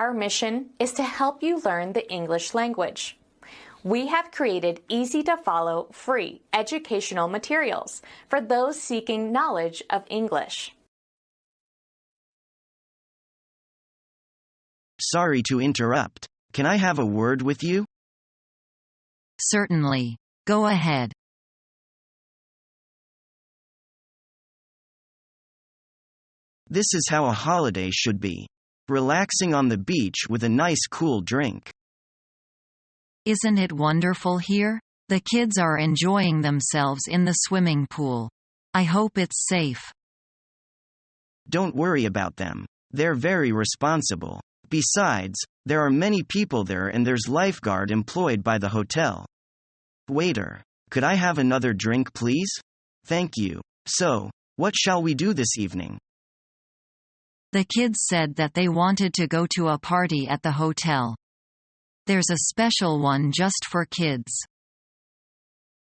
Our mission is to help you learn the English language. We have created easy-to-follow, free educational materials for those seeking knowledge of English. Sorry to interrupt. Can I have a word with you? Certainly. Go ahead. This is how a holiday should be. Relaxing on the beach with a nice cool drink. Isn't it wonderful here? The kids are enjoying themselves in the swimming pool. I hope it's safe. Don't worry about them. They're very responsible. Besides, there are many people there and there's lifeguard employed by the hotel. Waiter, could I have another drink please? Thank you. So, what shall we do this evening? The kids said that they wanted to go to a party at the hotel. There's a special one just for kids.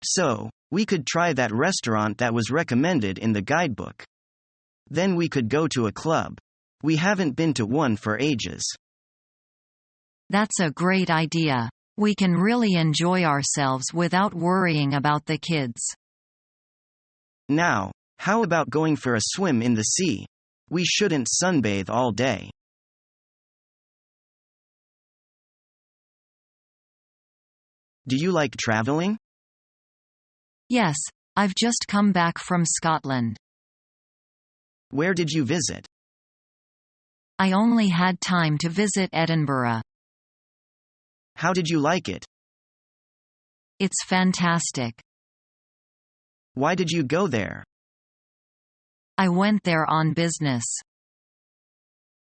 So, we could try that restaurant that was recommended in the guidebook. Then we could go to a club. We haven't been to one for ages. That's a great idea. We can really enjoy ourselves without worrying about the kids. Now, how about going for a swim in the sea? We shouldn't sunbathe all day. Do you like traveling? Yes, I've just come back from Scotland. Where did you visit? I only had time to visit Edinburgh. How did you like it? It's fantastic. Why did you go there? I went there on business.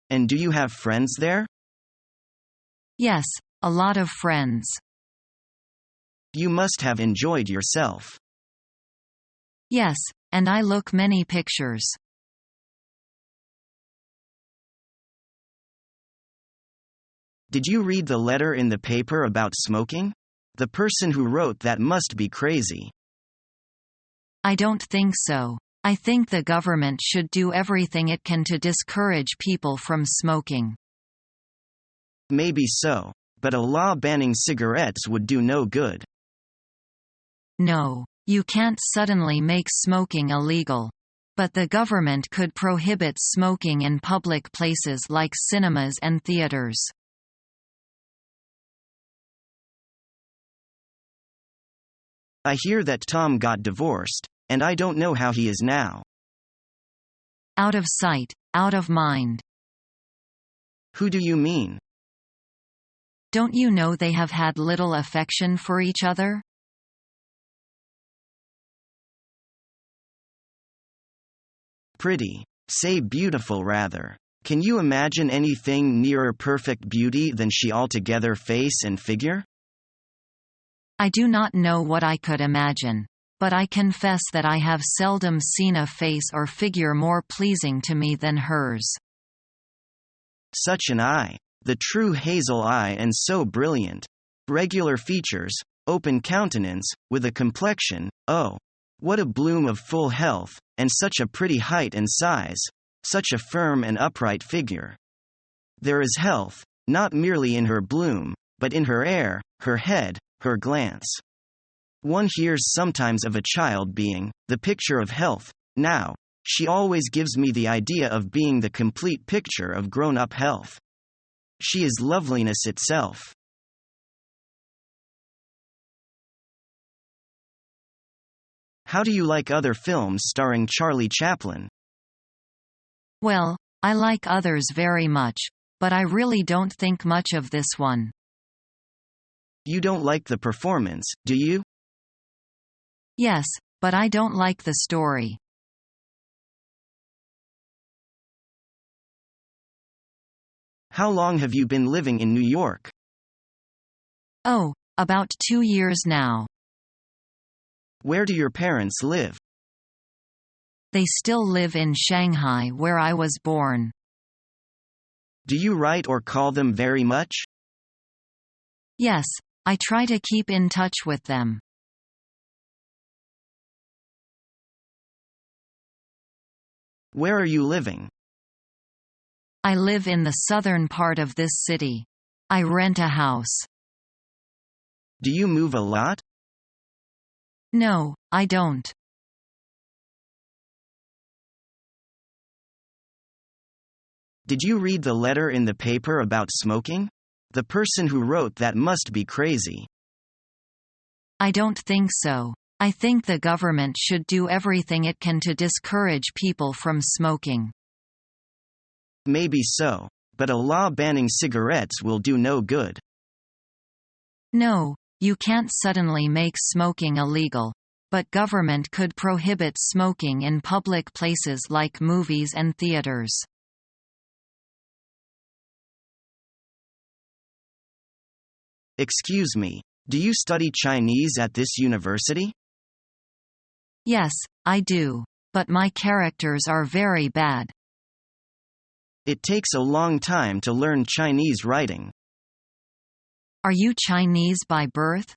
And do you have friends there? Yes, a lot of friends. You must have enjoyed yourself. Yes, and I look many pictures. Did you read the letter in the paper about smoking? The person who wrote that must be crazy. I don't think so. I think the government should do everything it can to discourage people from smoking. Maybe so, but a law banning cigarettes would do no good. No, you can't suddenly make smoking illegal. But the government could prohibit smoking in public places like cinemas and theaters. I hear that Tom got divorced, and I don't know how he is now. Out of sight, out of mind. Who do you mean? Don't you know they have had little affection for each other? Pretty. Say beautiful rather. Can you imagine anything nearer perfect beauty than she altogether face and figure? I do not know what I could imagine. But I confess that I have seldom seen a face or figure more pleasing to me than hers. Such an eye. The true hazel eye and so brilliant. Regular features, open countenance, with a complexion, oh! What a bloom of full health, and such a pretty height and size, such a firm and upright figure. There is health, not merely in her bloom, but in her air, her head, her glance. One hears sometimes of a child being the picture of health. Now, she always gives me the idea of being the complete picture of grown-up health. She is loveliness itself. How do you like other films starring Charlie Chaplin? Well, I like others very much, but I really don't think much of this one. You don't like the performance, do you? Yes, but I don't like the story. How long have you been living in New York? Oh, about 2 years now. Where do your parents live? They still live in Shanghai where I was born. Do you write or call them very much? Yes, I try to keep in touch with them. Where are you living? I live in the southern part of this city. I rent a house. Do you move a lot? No, I don't. Did you read the letter in the paper about smoking? The person who wrote that must be crazy. I don't think so. I think the government should do everything it can to discourage people from smoking. Maybe so, but a law banning cigarettes will do no good. No, you can't suddenly make smoking illegal. But government could prohibit smoking in public places like movies and theaters. Excuse me, do you study Chinese at this university? Yes, I do. But my characters are very bad. It takes a long time to learn Chinese writing. Are you Chinese by birth?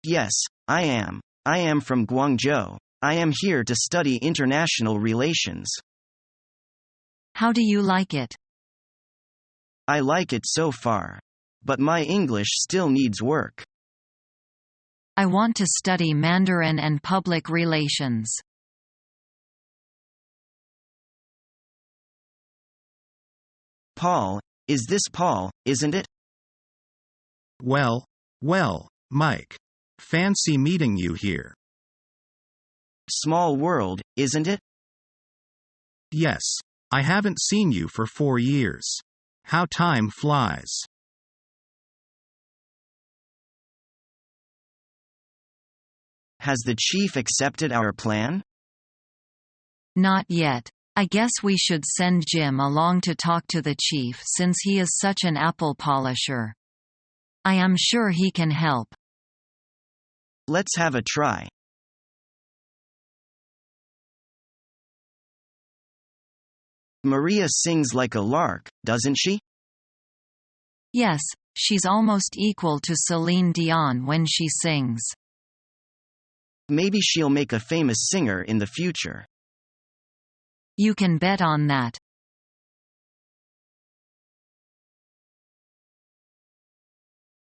Yes, I am. I am from Guangzhou. I am here to study international relations. How do you like it? I like it so far. But my English still needs work. I want to study Mandarin and public relations. Paul, is this Paul, isn't it? Well, Mike. Fancy meeting you here. Small world, isn't it? Yes. I haven't seen you for 4 years. How time flies. Has the chief accepted our plan? Not yet. I guess we should send Jim along to talk to the chief since he is such an apple polisher. I am sure he can help. Let's have a try. Maria sings like a lark, doesn't she? Yes, she's almost equal to Celine Dion when she sings. Maybe she'll make a famous singer in the future. You can bet on that.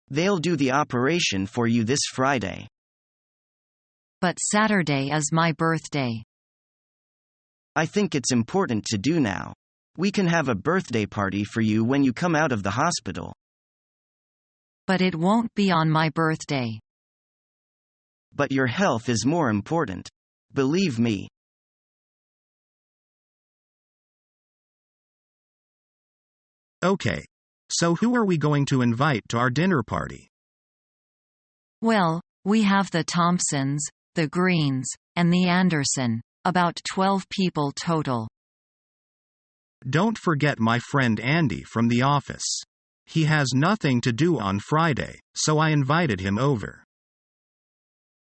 They'll do the operation for you this Friday. But Saturday is my birthday. I think it's important to do now. We can have a birthday party for you when you come out of the hospital. But it won't be on my birthday. But your health is more important. Believe me. Okay. So who are we going to invite to our dinner party? Well, we have the Thompsons, the Greens, and the Anderson, about 12 people total. Don't forget my friend Andy from the office. He has nothing to do on Friday, so I invited him over.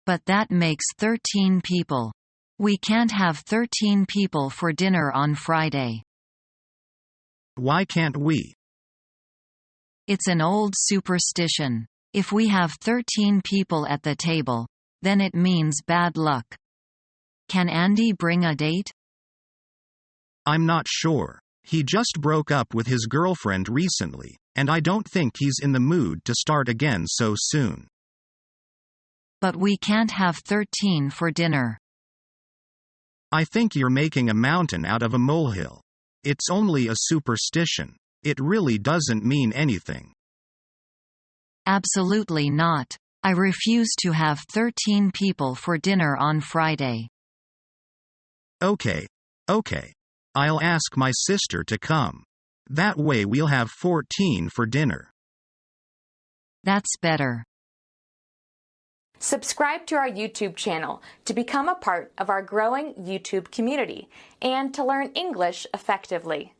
But that makes 13 people. We can't have 13 people for dinner on Friday. Why can't we? It's an old superstition. If we have 13 people at the table, then it means bad luck. Can Andy bring a date? I'm not sure. He just broke up with his girlfriend recently, and I don't think he's in the mood to start again so soon. But we can't have 13 for dinner. I think you're making a mountain out of a molehill. It's only a superstition. It really doesn't mean anything. Absolutely not. I refuse to have 13 people for dinner on Friday. Okay. I'll ask my sister to come. That way we'll have 14 for dinner. That's better. Subscribe to our YouTube channel to become a part of our growing YouTube community and to learn English effectively.